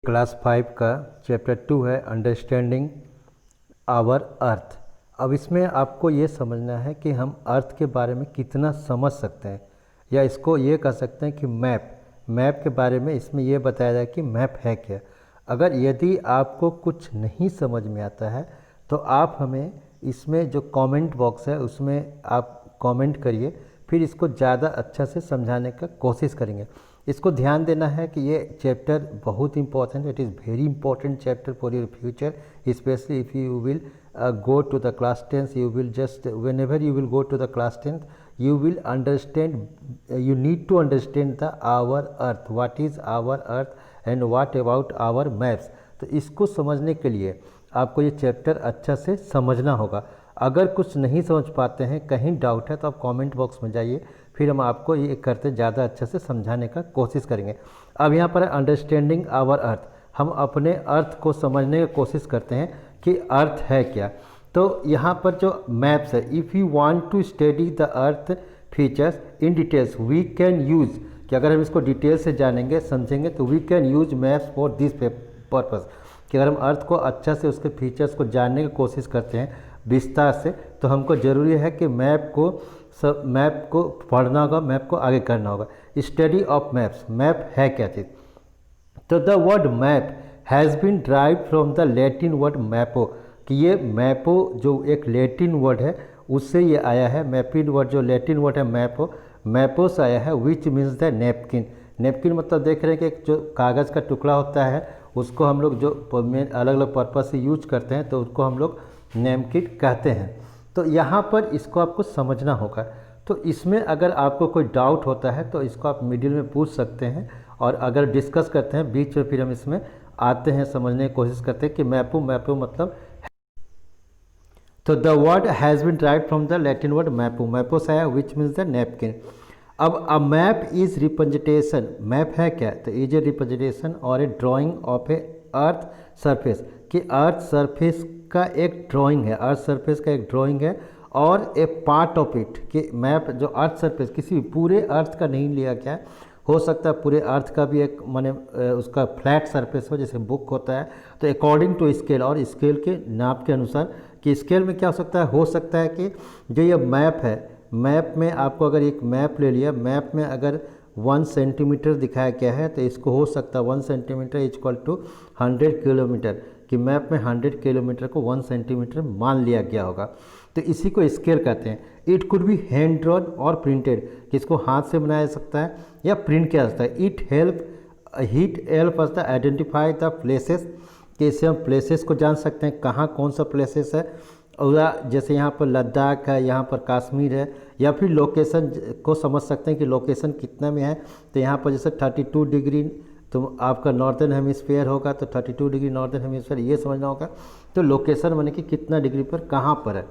Class 5 का chapter 2 है understanding our earth. अब इसमें आपको ये समझना है कि हम अर्थ के बारे में कितना समझ सकते हैं, या इसको ये कह सकते हैं कि मैप के बारे में इसमें ये बताया जाए कि मैप है क्या। अगर यदि आपको कुछ नहीं समझ में आता है तो आप हमें इसमें जो कमेंट बॉक्स है उसमें आप कमेंट करिए, फिर इसको ज़्यादा अच्छा से समझाने का कोशिश करेंगे। इसको ध्यान देना है कि ये चैप्टर बहुत important, it is very important chapter for your future, specially if you will go to the class 10th, you will just whenever you will go to the class 10th you will understand, you need to understand the our earth, what is our earth and what about our maps। तो इसको समझने के लिए आपको ये chapter अच्छा से समझना होगा। अगर कुछ नहीं समझ पाते हैं, कहीं डाउट है, तो आप कमेंट बॉक्स में जाइए, फिर हम आपको ये करते ज़्यादा अच्छा से समझाने का कोशिश करेंगे। अब यहाँ पर अंडरस्टैंडिंग आवर अर्थ, हम अपने अर्थ को समझने की कोशिश करते हैं कि अर्थ है क्या। तो यहाँ पर जो मैप्स है, if you want to study the earth features in details we can use, कि अगर हम इसको डिटेल से जानेंगे समझेंगे तो we can use maps for this purpose, कि अगर हम अर्थ को अच्छा से उसके फीचर्स को जानने की कोशिश करते हैं विस्तार से, तो हमको ज़रूरी है कि मैप को पढ़ना होगा, मैप को आगे करना होगा। स्टडी ऑफ मैप्स, मैप है क्या चीज़। तो the word map has been drive from the Latin word mappa, कि ये मैपो जो एक लैटिन वर्ड है उससे ये आया है। मैपिन वर्ड जो लैटिन वर्ड है मैपो से आया है, विच मीन्स द नैपकिन। नैपकिन मतलब देख रहे हैं कि एक जो कागज़ का टुकड़ा होता है उसको हम लोग जो अलग अलग पर्पज़ से यूज करते हैं तो उसको हम लोग नैपकिन कहते हैं। तो यहाँ पर इसको आपको समझना होगा। तो इसमें अगर आपको कोई डाउट होता है तो इसको आप मिडिल में पूछ सकते हैं, और अगर डिस्कस करते हैं बीच में, फिर हम इसमें आते हैं, समझने की कोशिश करते हैं कि मैपो मतलब। तो the word has been derived from the Latin word mappa से आया, विच मीन्स द नैपकिन। अब a map is representation, map है क्या, तो इज ए रिप्रेजेंटेशन और a drawing of a earth surface, कि अर्थ सरफेस का एक ड्राइंग है, अर्थ सरफेस का एक ड्राइंग है और ए पार्ट ऑफ इट, कि मैप जो अर्थ सरफेस किसी भी पूरे अर्थ का नहीं लिया गया, हो सकता है पूरे अर्थ का भी एक माने उसका फ्लैट सरफेस हो, जैसे बुक होता है। तो अकॉर्डिंग टू स्केल, और स्केल के नाप के अनुसार, कि स्केल में क्या हो सकता है कि जो ये मैप है, मैप में आपको अगर एक मैप ले लिया, मैप में अगर 1 सेंटीमीटर दिखाया गया है तो इसको हो सकता है 1 सेंटीमीटर इक्वल टू 100 किलोमीटर, कि मैप में 100 किलोमीटर को 1 सेंटीमीटर मान लिया गया होगा। तो इसी को स्केल कहते हैं। It could be hand drawn और प्रिंटेड, कि इसको हाथ से बनाया जा सकता है या प्रिंट किया जा सकता है। It help us the identify the places, कि इससे हम प्लेसेस को जान सकते हैं कहाँ कौन सा प्लेसेस है, और जैसे यहाँ पर लद्दाख है, यहाँ पर कश्मीर है, या फिर लोकेशन को समझ सकते हैं कि लोकेशन कितना में है। तो यहाँ पर जैसे 32 डिग्री तो आपका नॉर्दर्न हेमिस्फीयर होगा, तो 32 डिग्री नॉर्दर्न हेमिस्फीयर ये समझना होगा। तो लोकेशन माने कि कितना डिग्री पर कहाँ पर है,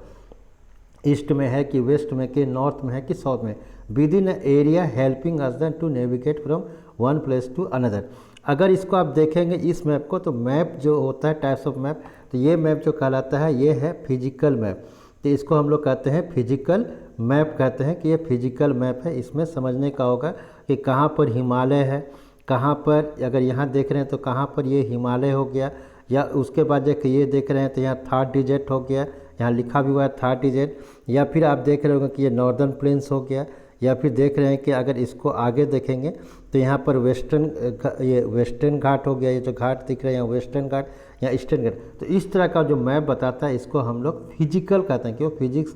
ईस्ट में है कि वेस्ट में, कि नॉर्थ में है कि साउथ में, within area helping us then to navigate from one place to another. अगर इसको आप देखेंगे इस मैप को, तो मैप जो होता है टाइप्स ऑफ मैप, तो ये मैप जो कहलाता है ये है फिजिकल मैप। तो इसको हम लोग कहते हैं फिजिकल मैप, कहते हैं कि ये फिजिकल मैप है। इसमें समझने का होगा कि कहाँ पर हिमालय है, कहाँ पर, अगर यहाँ देख रहे हैं तो कहाँ पर ये हिमालय हो गया, या उसके बाद देखिए ये देख रहे हैं तो यहाँ थर्ड डिजिट हो गया, यहाँ लिखा भी हुआ है थर्ड डिजिट, या फिर आप देख रहे होंगे कि ये नॉर्दर्न प्लेन्स हो गया, या फिर देख रहे हैं कि अगर इसको आगे देखेंगे तो यहाँ पर वेस्टर्न घाट हो गया, ये जो घाट दिख रहे हैं वेस्टर्न घाट या ईस्टर्न घाट। तो इस तरह का जो मैप बताता है इसको हम लोग फिजिकल कहते हैं, कि वो फिजिक्स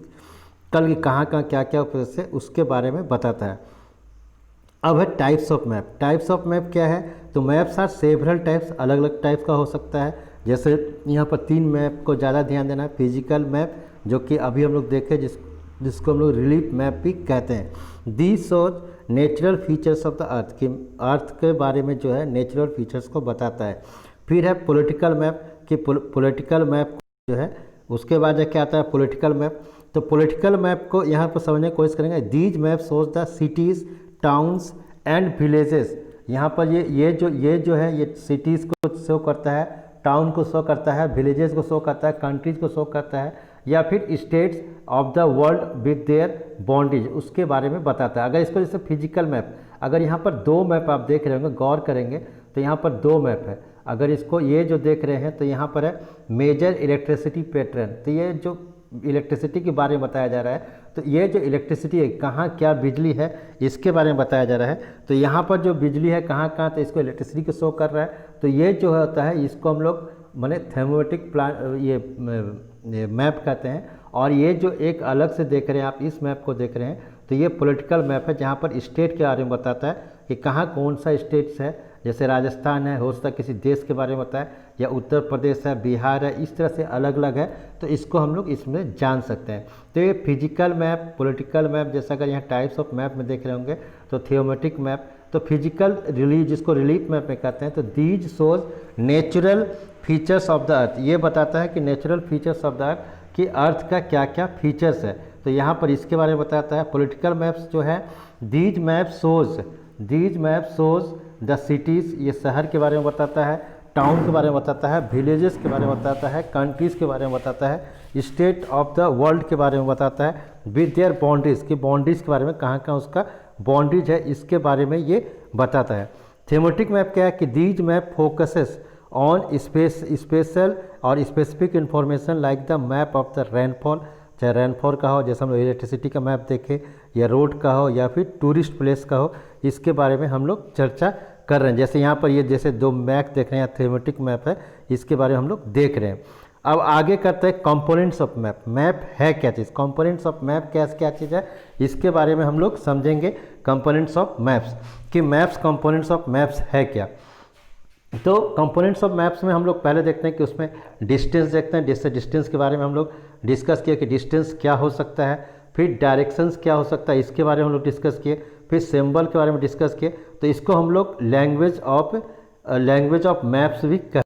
की कहाँ क्या क्या से उसके बारे में बताता है। अब है types of map. Types of map क्या है, तो मैप्स आर सेवरल टाइप्स, अलग अलग टाइप्स का हो सकता है। जैसे यहाँ पर 3 मैप को ज़्यादा ध्यान देना है। फिजिकल मैप जो कि अभी हम लोग देखें, जिसको हम लोग रिलीफ मैप भी कहते हैं। This shows natural features of the earth, कि अर्थ के बारे में जो है नेचुरल फीचर्स को बताता है। फिर है पॉलिटिकल मैप, कि पॉलिटिकल मैप जो है उसके बाद क्या आता है पॉलिटिकल मैप। तो पॉलिटिकल मैप को यहाँ पर समझने की कोशिश करेंगे। These map shows the cities, towns and villages. यहाँ पर ये जो है ये सिटीज़ को शो करता है, टाउन को शो करता है, विलेजेस को शो करता है, कंट्रीज़ को शो करता है, या फिर states of the world with their boundaries, उसके बारे में बताता है। अगर इसको जैसे फिजिकल मैप, अगर यहाँ पर 2 मैप आप देख रहे होंगे, गौर करेंगे तो यहाँ पर 2 मैप है। अगर इसको ये जो देख रहे हैं तो यहाँ पर है मेजर इलेक्ट्रिसिटी पैटर्न। तो ये जो इलेक्ट्रिसिटी के बारे में बताया जा रहा है, तो ये जो इलेक्ट्रिसिटी है कहाँ क्या बिजली है इसके बारे में बताया जा रहा है। तो यहाँ पर जो बिजली है कहाँ कहाँ, तो इसको इलेक्ट्रिसिटी को शो कर रहा है। तो ये जो होता है इसको हम लोग माने थर्मोमेट्रिक प्लान ये मैप कहते हैं। और ये जो एक अलग से देख रहे हैं आप, इस मैप को देख रहे हैं, तो ये पॉलिटिकल मैप है जहाँ पर स्टेट के बारे में बताता है कि कहाँ कौन सा स्टेट्स है। जैसे राजस्थान है, हो सकता है किसी देश के बारे में बताए, या उत्तर प्रदेश है, बिहार है, इस तरह से अलग अलग है। तो इसको हम लोग इसमें जान सकते हैं। तो ये फिजिकल मैप, पॉलिटिकल मैप, जैसा अगर यहाँ टाइप्स ऑफ मैप में देख रहे होंगे तो थियोमेट्रिक मैप, तो फिजिकल रिलीफ जिसको रिलीफ मैप में कहते हैं। तो these shows natural features of the earth, ये बताता है कि natural features of the earth कि अर्थ का क्या क्या फीचर्स है। तो यहाँ पर इसके बारे में बताता है। पॉलिटिकल मैप्स जो है, these map shows the cities, ये शहर के बारे में बताता है, टाउन के बारे में बताता है, विलेजेस के बारे में बताता है, कंट्रीज़ के बारे में बताता है, स्टेट ऑफ द वर्ल्ड के बारे में बताता है, विद देयर बाउंड्रीज की बाउंड्रीज के बारे में कहाँ कहाँ उसका बाउंड्रीज है इसके बारे में ये बताता है। थीमेटिक मैप क्या है कि these map focuses on special और specific information like the map of the rainfall, चाहे रेनफॉल का हो, जैसे हम लोग इलेक्ट्रिसिटी का मैप देखें, या रोड का हो, या फिर टूरिस्ट प्लेस का हो, इसके बारे में हम लोग चर्चा कर रहे हैं। जैसे यहाँ पर ये जैसे दो मैप देख रहे हैं, थीमेटिक मैप है, इसके बारे में हम लोग देख रहे हैं। अब आगे करते हैं कंपोनेंट्स ऑफ मैप। मैप है क्या चीज़, कंपोनेंट्स ऑफ मैप क्या चीज़ है, इसके बारे में हम लोग समझेंगे। कंपोनेंट्स ऑफ मैप्स कि मैप्स कंपोनेंट्स ऑफ मैप्स है क्या। तो कंपोनेंट्स ऑफ मैप्स में हम लोग पहले देखते हैं कि उसमें डिस्टेंस देखते हैं। जैसे डिस्टेंस के बारे में हम लोग डिस्कस किए कि डिस्टेंस क्या हो सकता है, फिर डायरेक्शंस क्या हो सकता है, इसके बारे में हम लोग डिस्कस किए, फिर सिंबल के बारे में डिस्कस किए। तो इसको हम लोग लैंग्वेज ऑफ मैप्स भी कहते हैं।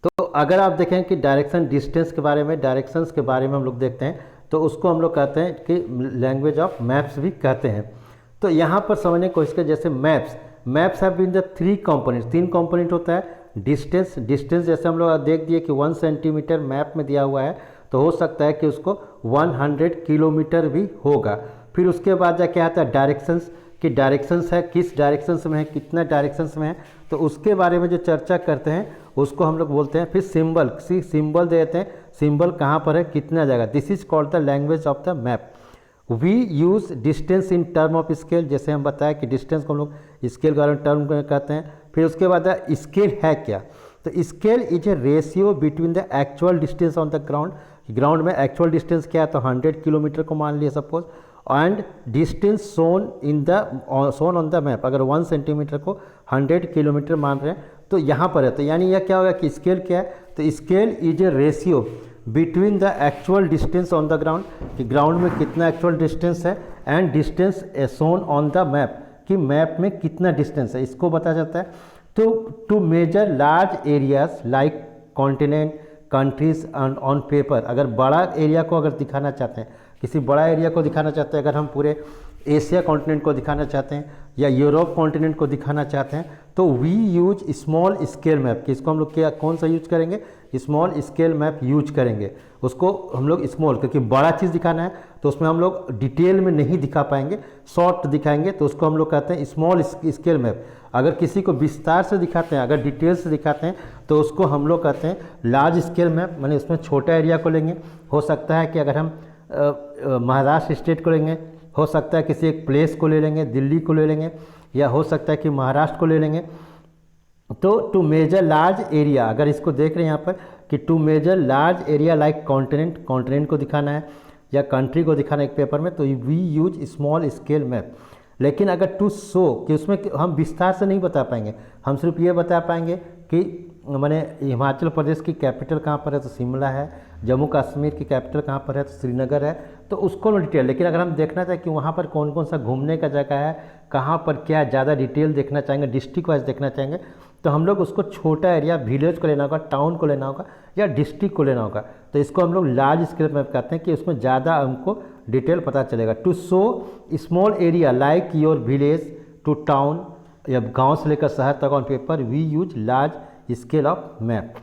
तो अगर आप देखें कि डायरेक्शन डिस्टेंस के बारे में, डायरेक्शंस के बारे में हम लोग देखते हैं, तो उसको हम लोग कहते हैं कि लैंग्वेज ऑफ मैप्स भी कहते हैं। तो यहाँ पर समझने की कोशिश करें, जैसे maps have been the 3 components, 3 component होता है। डिस्टेंस जैसे हम लोग देख दिए कि 1 सेंटीमीटर मैप में दिया हुआ है, तो हो सकता है कि उसको 100 किलोमीटर भी होगा। फिर उसके बाद जा क्या आता है डायरेक्शंस, कि डायरेक्शंस है किस डायरेक्शंस में है, कितना डायरेक्शंस में है, तो उसके बारे में जो चर्चा करते हैं उसको हम लोग बोलते हैं। फिर सिंबल देते हैं, सिंबल कहाँ पर है, कितना जगह, this is called the language of the map. We use distance in term of scale, जैसे हम बताया कि डिस्टेंस को हम लोग स्केल के बारे में टर्म कहते हैं। फिर उसके बाद स्केल है क्या, तो scale is a ratio between the actual distance on the ground में एक्चुअल डिस्टेंस क्या है, तो 100 किलोमीटर को मान लिया suppose, and distance shown on the map, अगर 1 सेंटीमीटर को 100 किलोमीटर मान रहे हैं तो यहाँ पर है। तो यानी यह क्या होगा कि स्केल क्या है, तो scale is a ratio between the actual distance on the ground, कि ग्राउंड में कितना एक्चुअल डिस्टेंस है, and distance shown on the map, कि मैप में कितना डिस्टेंस है, इसको बताया जाता है। तो to measure large areas like continent, countries on paper, अगर बड़ा एरिया को अगर दिखाना चाहते हैं, किसी बड़ा एरिया को दिखाना चाहते हैं, अगर हम पूरे एशिया कॉन्टिनेंट को दिखाना चाहते हैं या यूरोप कॉन्टिनेंट को दिखाना चाहते हैं, तो we use small scale map, कि इसको हम लोग क्या कौन सा यूज करेंगे, स्मॉल स्केल मैप यूज करेंगे। उसको हम लोग स्मॉल, क्योंकि बड़ा चीज़ दिखाना है तो उसमें हम लोग डिटेल में नहीं दिखा पाएंगे, शॉर्ट दिखाएंगे, तो उसको हम लोग कहते हैं स्मॉल स्केल मैप। अगर किसी को विस्तार से दिखाते हैं, अगर डिटेल से दिखाते हैं, तो उसको हम लोग कहते हैं लार्ज स्केल मैप, माने उसमें छोटा एरिया को लेंगे। हो सकता है कि अगर हम महाराष्ट्र स्टेट को लेंगे, हो सकता है किसी एक प्लेस को ले लेंगे, दिल्ली को ले लेंगे, या हो सकता है कि महाराष्ट्र को ले लेंगे। तो टू मेजर लार्ज एरिया, अगर इसको देख रहे हैं यहाँ पर कि to measure large area like continent को दिखाना है या कंट्री को दिखाना है एक पेपर में, तो we use small scale map. लेकिन अगर टू शो कि उसमें हम विस्तार से नहीं बता पाएंगे, हम सिर्फ ये बता पाएंगे कि माने हिमाचल प्रदेश की कैपिटल कहाँ पर है, तो शिमला है, जम्मू कश्मीर की कैपिटल कहाँ पर है, तो श्रीनगर है, तो उसको डिटेल। लेकिन अगर हम देखना चाहें कि वहाँ पर कौन कौन सा घूमने का जगह है, कहाँ पर क्या ज़्यादा डिटेल देखना चाहेंगे, डिस्ट्रिक्ट वाइज देखना चाहेंगे, तो हम लोग उसको छोटा एरिया, विलेज को लेना होगा, टाउन को लेना होगा, या डिस्ट्रिक्ट को लेना होगा। तो इसको हम लोग लार्ज स्केल मैप कहते हैं कि उसमें ज़्यादा हमको डिटेल पता चलेगा। To show small area like your village to town, या गाँव से लेकर शहर तक on paper, we use large scale of map.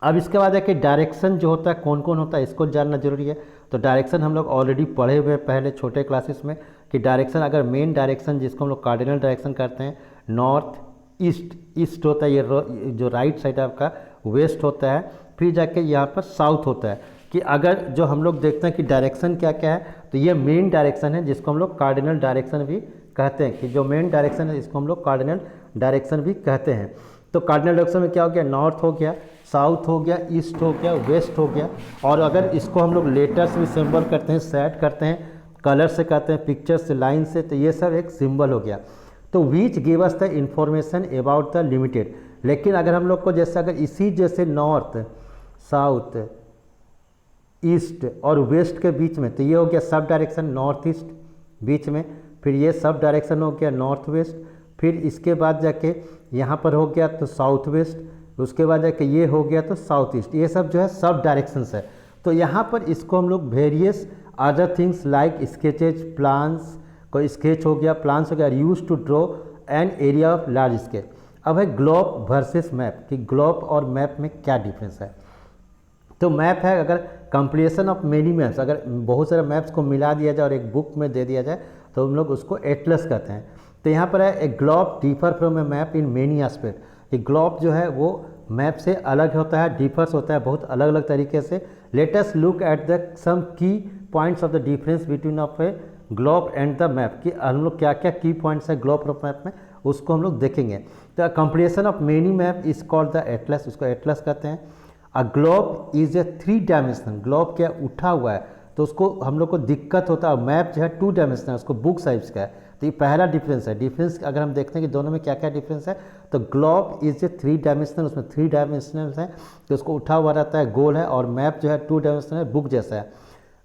अब इसके बाद है कि डायरेक्शन जो होता है कौन कौन होता है, इसको जानना जरूरी है। तो डायरेक्शन हम लोग ऑलरेडी पढ़े हुए पहले छोटे क्लासेस में, कि डायरेक्शन अगर मेन डायरेक्शन जिसको हम लोग कार्डिनल डायरेक्शन करते हैं, नॉर्थ, ईस्ट होता है, ये जो राइट साइड आपका वेस्ट होता है, फिर जाके यहाँ पर साउथ होता है। कि अगर जो हम लोग देखते हैं कि डायरेक्शन क्या क्या है, तो ये मेन डायरेक्शन है जिसको हम लोग कार्डिनल डायरेक्शन भी कहते हैं, कि जो मेन डायरेक्शन है इसको हम लोग कार्डिनल डायरेक्शन भी कहते हैं। तो कार्डिनल डायरेक्शन में क्या हो गया, नॉर्थ हो गया, साउथ हो गया, ईस्ट हो गया, वेस्ट हो गया। और अगर इसको हम लोग लेटर्स भी सिंबल करते हैं, सेट करते हैं, कलर से करते हैं, पिक्चर से, लाइन से, तो ये सब एक सिंबल हो गया। तो which give us the information about the limited. लेकिन अगर हम लोग को जैसे अगर इसी जैसे नॉर्थ, साउथ, ईस्ट और वेस्ट के बीच में, तो ये हो गया सब डायरेक्शन नॉर्थ ईस्ट बीच में, फिर ये सब डायरेक्शन हो गया नॉर्थ वेस्ट, फिर इसके बाद जाके यहाँ पर हो गया तो साउथ वेस्ट, उसके बाद जाके ये हो गया तो साउथ ईस्ट। ये सब जो है सब डायरेक्शंस है। तो यहाँ पर इसको हम लोग various other things like sketches, plans, कोई स्केच हो गया, प्लान्स हो गया, use to draw an area of large scale. अब है ग्लोब वर्सेस मैप, कि ग्लोब और मैप में क्या डिफरेंस है। तो मैप है, अगर कंप्लीशन ऑफ मेनी मैप्स, अगर बहुत सारे मैप्स को मिला दिया जाए और एक बुक में दे दिया जाए तो हम लोग उसको एटलस कहते हैं। तो यहाँ पर है ए globe differ from A map in many aspect. ये ग्लोब जो है वो मैप से अलग होता है, डिफर्स होता है बहुत अलग अलग तरीके से। Let us look at the some key points of the difference between of a globe and the map, कि हम लोग क्या क्या की पॉइंट्स है ग्लोब और मैप में, उसको हम लोग देखेंगे। तो completion of many map is called the Atlas, उसको एटलस कहते हैं। A globe is a 3 dimensional, globe क्या उठा हुआ है तो उसको हम लोग को दिक्कत होता है। मैप जो है 2 डायमेंशनल, उसको बुक साइज का है। तो ये पहला डिफरेंस है। डिफरेंस अगर हम देखते हैं कि दोनों में क्या क्या डिफरेंस है, तो ग्लोब इज ए 3 डायमेंशनल, उसमें 3 डायमेंशनल है तो उसको उठा हुआ रहता है, गोल है, और मैप जो है 2 डायमेंशनल है, बुक जैसा है।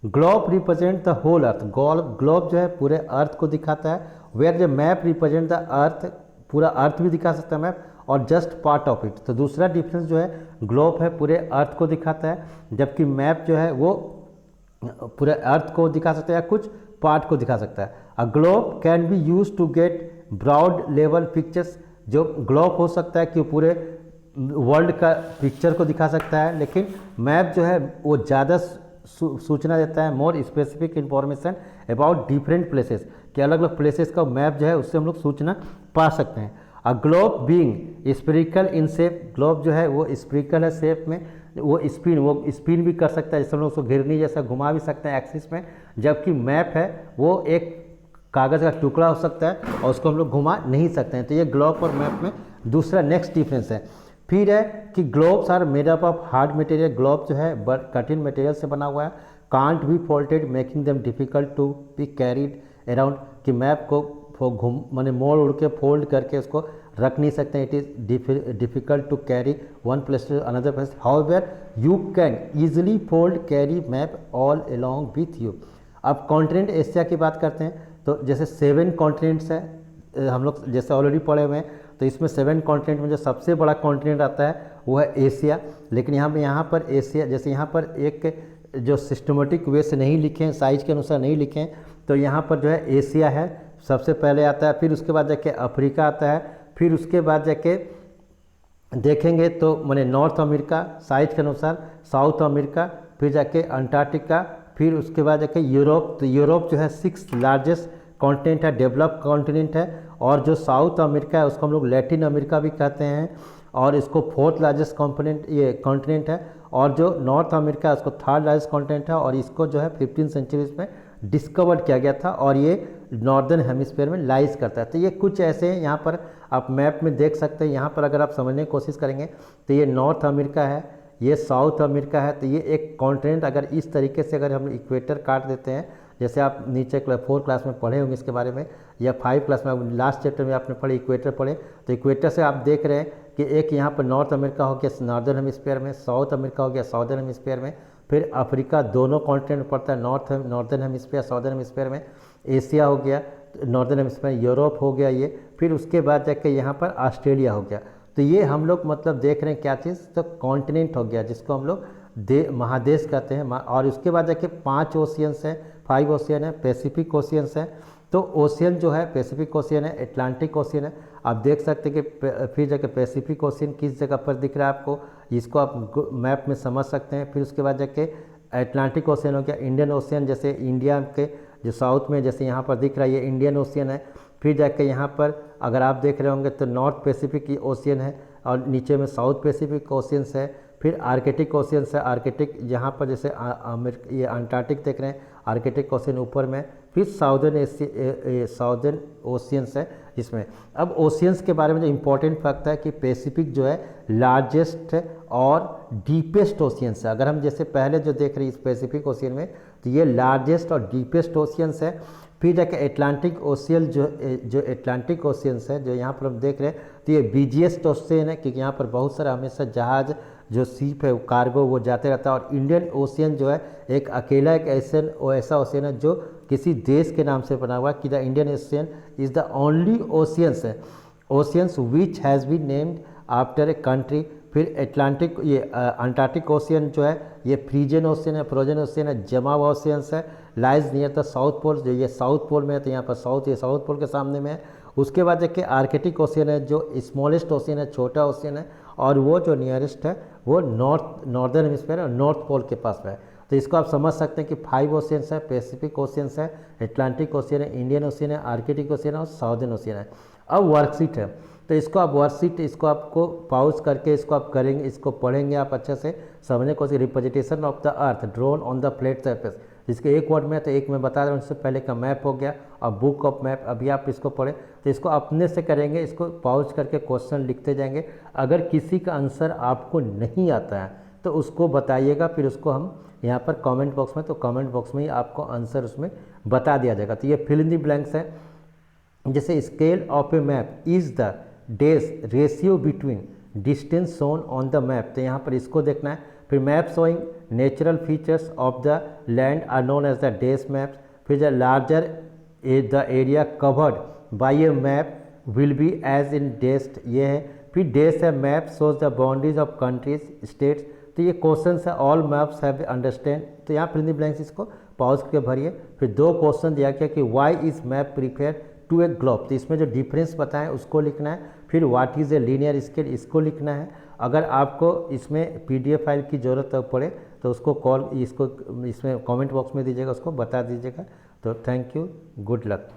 Globe represent the whole earth, globe जो है पूरे अर्थ को दिखाता है, वेयर जो मैप रिप्रेजेंट द अर्थ, पूरा अर्थ भी दिखा सकता है मैप, और जस्ट पार्ट ऑफ इट। तो दूसरा डिफरेंस जो है, ग्लोब है पूरे अर्थ को दिखाता है, जबकि मैप जो है वो पूरे अर्थ को दिखा सकता है या कुछ पार्ट को दिखा सकता है। A globe can be use to get broad level pictures, जो ग्लोब हो सकता है कि पूरे वर्ल्ड का पिक्चर को दिखा सकता है, लेकिन मैप जो है वो ज़्यादा सूचना देता है, more specific information about different places, कि अलग अलग प्लेसेस का मैप जो है उससे हम लोग सूचना पा सकते हैं। A globe being spherical in shape, globe जो है वो स्पेरिकल है शेप में, वो स्पिन भी कर सकता है, जैसे हम लोग उसको घिरनी जैसा घुमा भी सकते हैं एक्सिस में, जबकि मैप है वो एक कागज़ का टुकड़ा हो सकता है और उसको हम लोग घुमा नहीं सकते हैं। तो ये ग्लोब और मैप में दूसरा नेक्स्ट डिफरेंस है। फिर है कि globes are made up of hard material, globe जो है कठिन मटेरियल से बना हुआ है, can't be folded making them difficult to be carried around, कि मैप को माने मोड़ उड़ के फोल्ड करके उसको रख नहीं सकते, it is difficult to carry one place to another place. However you can easily fold carry map all along with you. अब कॉन्टिनेंट एशिया की बात करते हैं, तो जैसे 7 कॉन्टिनेंट्स हैं हम लोग जैसे ऑलरेडी पढ़े हुए हैं, तो इसमें 7 कॉन्टिनेंट में जो सबसे बड़ा कॉन्टिनेंट आता है वो है एशिया। लेकिन यहाँ पर एशिया, जैसे यहाँ पर एक जो सिस्टमेटिक वे से नहीं लिखे हैं, साइज के अनुसार नहीं लिखे हैं, तो यहाँ पर जो है एशिया है सबसे पहले आता है, फिर उसके बाद जाके अफ्रीका आता है, फिर उसके बाद जाके देखेंगे तो माने नॉर्थ अमेरिका साइज के अनुसार, साउथ अमेरिका, फिर जाके अंटार्कटिका, फिर उसके बाद जाके यूरोप। तो यूरोप जो है 6th लार्जेस्ट कॉन्टिनेंट है, डेवलप्ड कॉन्टिनेंट है, और जो साउथ अमेरिका है उसको हम लोग लैटिन अमेरिका भी कहते हैं, और इसको 4th लार्जेस्ट कॉन्टिनेंट है, और जो नॉर्थ अमेरिका है उसको 3rd लार्जेस्ट कॉन्टिनेंट है, और इसको जो है 15th सेंचुरी में डिस्कवर किया गया था, और ये नॉर्दर्न हेमिस्फीयर में लाइज करता है। तो ये कुछ ऐसे हैं, यहाँ पर आप मैप में देख सकते हैं। यहाँ पर अगर आप समझने की कोशिश करेंगे तो ये नॉर्थ अमेरिका है, ये साउथ अमेरिका है, तो ये एक कॉन्टिनेंट अगर इस तरीके से अगर हम इक्वेटर काट देते हैं, जैसे आप नीचे 4 क्लास में पढ़े होंगे इसके बारे में, या 5 क्लास में लास्ट चैप्टर में आपने पढ़े इक्वेटर पढ़े, तो इक्वेटर से आप देख रहे हैं कि एक यहाँ पर नॉर्थ अमेरिका हो गया नॉर्दर्न हेमिस्फीयर में, साउथ अमेरिका हो गया साउदर्न हेमिस्फीयर में, फिर अफ्रीका दोनों कॉन्टिनेंट पड़ता है, नॉर्दर्न हेमिस्फीयर साउदर्न हेमिस्फीयर में, एशिया हो गया नॉर्दर्न हेमिस्फीयर, यूरोप हो गया ये, फिर उसके बाद जाके यहाँ पर ऑस्ट्रेलिया हो गया। तो ये हम लोग मतलब देख रहे हैं क्या चीज़, तो कॉन्टिनेंट हो गया जिसको हम लोग महादेश कहते हैं। और उसके बाद जाके 5 ओशियंस हैं, 5 ओशियन है, पैसिफिक ओशियंस है। तो ओशियन जो है पैसिफिक ओशियन है, एटलांटिक ओशियन है, आप देख सकते हैं कि फिर जाके पैसिफिक ओशियन किस जगह पर दिख रहा है आपको, इसको आप मैप में समझ सकते हैं। फिर उसके बाद जाके एटलांटिक ओशियन हो गया, इंडियन ओशियन जैसे इंडिया के जो साउथ में जैसे यहाँ पर दिख रहा है ये इंडियन ओशियन है। फिर जाके यहाँ पर अगर आप देख रहे होंगे तो नॉर्थ पैसिफिक ओशियन है और नीचे में साउथ पैसिफिक ओशियंस है। फिर आर्कटिक ओशियंस है, आर्कटिक यहाँ पर जैसे ये अंटार्कटिक देख रहे हैं, आर्कटिक ओशियन ऊपर में। फिर साउदर्न ओशियंस है इसमें। अब ओशियंस के बारे में जो इम्पोर्टेंट फैक्ट है कि पैसिफिक जो है लार्जेस्ट और डीपेस्ट ओशियंस है। अगर हम जैसे पहले जो देख रहे हैं इस पैसिफिक ओशियन में, तो ये लार्जेस्ट और डीपेस्ट ओशियंस है। फिर जाके एटलांटिक ओशियन जो एटलांटिक ओशियंस है जो यहाँ पर हम देख रहे हैं, तो ये बिजिएस्ट ओशियन है क्योंकि यहाँ पर बहुत सारा हमेशा जहाज जो शिप है कार्गो वो जाते रहता है। और इंडियन ओशियन जो है एक अकेला एक ऐसा ओशियन है जो किसी देश के नाम से बना हुआ है कि the Indian ocean is the only oceans which has been named after a country. फिर एटलांटिक ये अंटार्कटिक ओशियन जो है ये फ्रीजन ओशियन है, फ्रोजन ओशियन है, जमा हुआ ओशियंस है, lies near the south pole, जो ये साउथ पोल में है तो यहाँ पर ये साउथ पोल के सामने में है। उसके बाद देखिए आर्कटिक ओशियन है जो स्मॉलेस्ट ओशियन है, छोटा ओशियन है, और वो जो नियरेस्ट है वो नॉर्दर्न हेमिस्फीयर और नॉर्थ पोल के पास है। तो इसको आप समझ सकते हैं कि 5 ओशियंस है, पैसिफिक ओशियंस है, एटलांटिक ओशियन है, इंडियन ओशियन है, आर्कटिक ओशियन है और साउदर्न ओशियन है। अब वर्कशीट है तो इसको आप वर्कशीट इसको आपको पॉज करके इसको आप करेंगे, इसको पढ़ेंगे आप अच्छे से समझने को। Representation of the earth drone on the flat surface, जिसके एक वर्ड में तो एक मैं बता रहा हूँ, इससे पहले का मैप हो गया और बुक ऑफ मैप। अभी आप इसको पढ़ें तो इसको अपने से करेंगे, इसको पॉज करके क्वेश्चन लिखते जाएंगे। अगर किसी का आंसर आपको नहीं आता है तो उसको बताइएगा, फिर उसको हम यहाँ पर कमेंट बॉक्स में, तो कमेंट बॉक्स में ही आपको आंसर उसमें बता दिया जाएगा। तो ये फिल इन द ब्लैंक्स है। जैसे scale of a map is the days ratio between distance shown on the map, तो यहाँ पर इसको देखना है। फिर map showing natural features of the land are known as the these maps. फिर the larger the area covered by a map will be as in डेस्ट, ये है। फिर डेस है map shows the boundaries of countries states, तो ये question है all maps have understand, तो यहाँ फिल इन द ब्लैंक्स इसको पॉज करके भरिए। फिर 2 क्वेश्चन दिया गया कि why is map prefer to a globe, तो इसमें जो डिफरेंस बताएं उसको लिखना है। फिर what is a linear scale, इसको लिखना है। अगर आपको इसमें पीडीएफ फाइल की ज़रूरत पड़े तो उसको इसमें कमेंट बॉक्स में दीजिएगा, उसको बता दीजिएगा। तो थैंक यू, गुड लक।